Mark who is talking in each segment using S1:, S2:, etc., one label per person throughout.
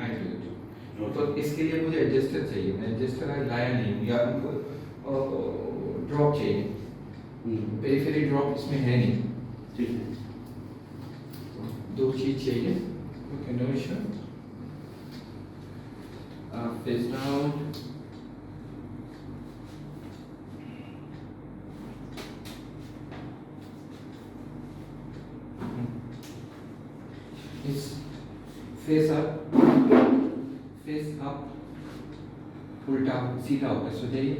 S1: Add कर दो। तो इसके लिए मुझे एडजस्टर चाहिए, मैं एडजस्टर आज लाया नहीं हूँ, या हमको ड्रॉप चाहिए। पेरिफेरी ड्रॉप इसमें है नहीं।
S2: ठीक है,
S1: दो चीज चाहिए। Okay, no issue. Face down, इस फेस अप, उल्टा सीधा होकर सो जाइए।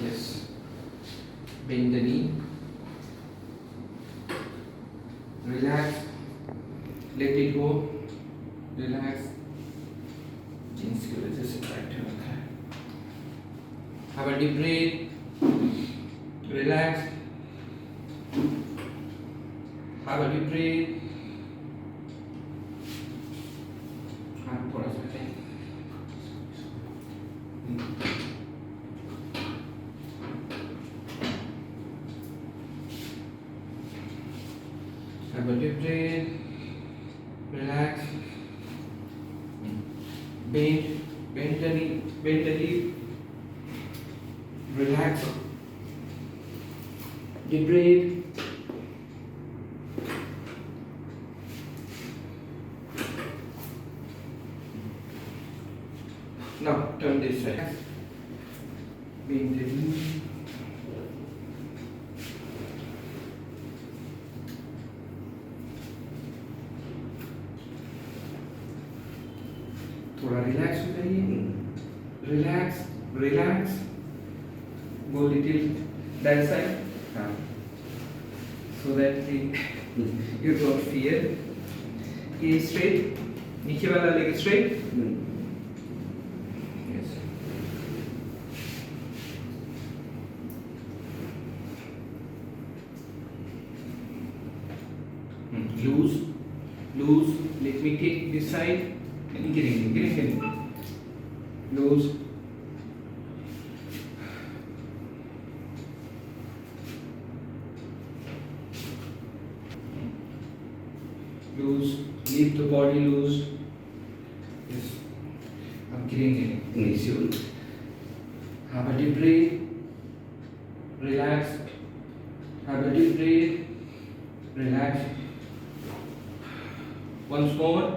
S1: Yes, bend the knee, relax, let it go, relax. Jeans की वजह से टाइट हो रखा है। Have a deep breath, relax, have a deep breath. थोड़ा सा have a deep breath, relax, bend the knee, relax, deep breath. Now turn this side. Bend the knee. थोड़ा relax हो जाइए, relax, relax. Go little that side, so that you don't fear. ये straight, नीचे वाला leg straight. Loose. Let me take this side. Getting. Loose. Loose. Leave the body loose. Yes. I'm getting easy. Have a deep breath. Relax. Have a deep breath. Relax. Once more.